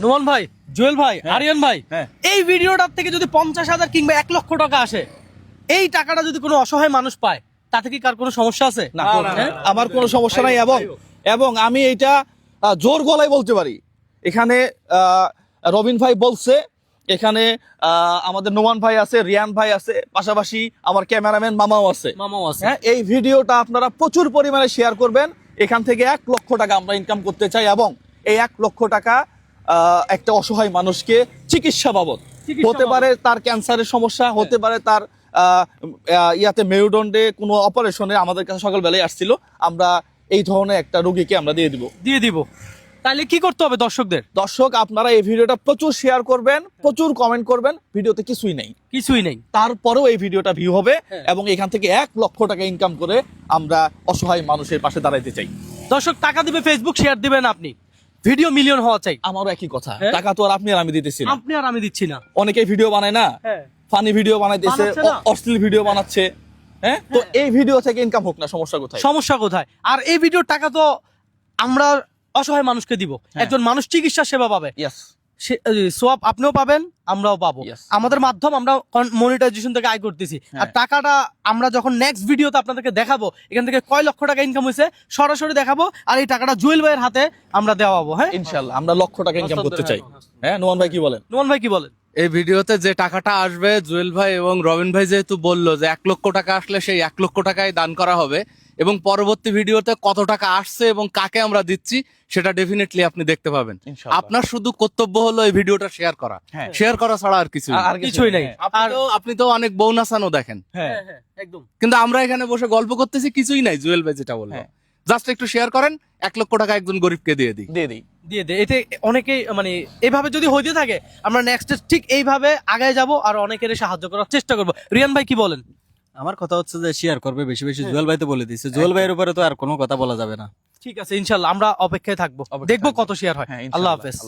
নোমান ভাই, জুয়েল ভাই, আরিয়ান ভাই, এই ভিডিওটার থেকে যদি 50,000 কিংবা 1 লক্ষ টাকা আসে, এই টাকাটা যদি কোনো অসহায় মানুষ পায়, তাতে কি কার কোনো সমস্যা আছে? না, আমার কোনো সমস্যা নাই। এবং আমি এইটা জোর গলায় বলতে পারি, এখানে রবিন ভাই বলছে, এখানে আমাদের নোমান ভাই আছে, রিয়ান ভাই আছে, পাশাপাশি আমার ক্যামেরাম্যান মামাও আছে। হ্যাঁ, এই ভিডিওটা আপনারা প্রচুর পরিমাণে শেয়ার করবেন। এখান থেকে 1 লক্ষ টাকা আমরা ইনকাম করতে চাই, এবং এই 1 লক্ষ টাকা একটা অসহায় মানুষকে চিকিৎসা বাবদ, হতে পারে তার ক্যান্সারের সমস্যা, হতে পারে তার ইয়াতে মেরুদণ্ডে কোনো অপারেশনে, আমাদের কাছে সকালবেলায় আসছিল, আমরা এই ধরনের একটা রোগীকে আমরা দিয়ে দিব। তাহলে কি করতে হবে দর্শকদের? দর্শক, আপনারা এই ভিডিওটা প্রচুর শেয়ার করবেন, প্রচুর কমেন্ট করবেন। ভিডিওতে কিছুই নেই, তারপরেও এই ভিডিওটা ভিউ হবে, এবং এখান থেকে 1 লক্ষ টাকা ইনকাম করে আমরা অসহায় মানুষের পাশে দাঁড়াইতে চাই। দর্শক, টাকা দিবে ফেসবুক, শেয়ার দিবেন আপনি, ভিডিও মিলিয়ন হওয়া চাই। আমারও একই কথা, টাকা তো আর আপনি আর আমি দিতেছি না, আপনি আর আমি দিচ্ছি না। অনেকেই ভিডিও বানায় না, ফানি ভিডিও বানাইতেছে, অশ্লীল ভিডিও বানাচ্ছে। হ্যাঁ, তো এই ভিডিও থেকে ইনকাম হোক না, সমস্যা কোথায়? আর এই ভিডিওর টাকা তো আমরা অসহায় মানুষকে দিব, একজন মানুষ চিকিৎসা সেবা পাবে, সোয়াব আপনিও পাবেন, আমরাও পাবো। আমাদের মাধ্যম, আমরা মনিটাইজেশন থেকে আয় করতেছি, আর টাকাটা আমরা যখন নেক্সট ভিডিওতে আপনাদেরকে দেখাবো এখান থেকে কয় লক্ষ টাকা ইনকাম হয়েছে সরাসরি দেখাবো, আর এই টাকাটা জুয়েল ভাইয়ের হাতে আমরা দেওয়াবো। হ্যাঁ, ইনশাআল্লাহ আমরা লক্ষ টাকা ইনকাম করতে চাই। হ্যাঁ, নোমান ভাই কি বলেন? এই ভিডিওতে যে টাকাটা আসবে, জুয়েল ভাই এবং রবিন ভাই যেহেতু বললো যে 1 লক্ষ টাকা আসলে সেই 1 লক্ষ টাকাই দান করা হবে, এবং পরবর্তী ভিডিওতে কত টাকা আসছে এবং কাকে আমরা দিচ্ছি সেটা ডেফিনেটলি আপনি দেখতে পাবেন। আপনার শুধু কর্তব্য হলো এই ভিডিওটা শেয়ার করা ছাড়া আর কিছুই নাই। আপনি তো অনেক বোনাসানও দেখেন, একদম, কিন্তু আমরা এখানে বসে গল্প করতেছি, কিছুই নাই। জুয়েল ভাই যেটা বললো, জাস্ট একটু শেয়ার করেন, 1 লক্ষ টাকা একজন গরিবকে দিয়ে দিই। এতে অনেকেই মানে এইভাবে যদি হইতে থাকে, আমরা নেক্সট ঠিক এইভাবে আগায় যাব, আর অনেকের সাহায্য করার চেষ্টা করব। রিয়ান ভাই কি বলেন? আমার কথা হচ্ছে যে শেয়ার করবে বেশি বেশি। জুয়েল ভাই তো বলে দিচ্ছে, জুয়েল ভাইয়ের উপরে তো আর কোনো কথা বলা যাবে না। ঠিক আছে, ইনশাল্লাহ আমরা অপেক্ষায় থাকবো, দেখবো কত শেয়ার হয়। আল্লাহ হাফেজ।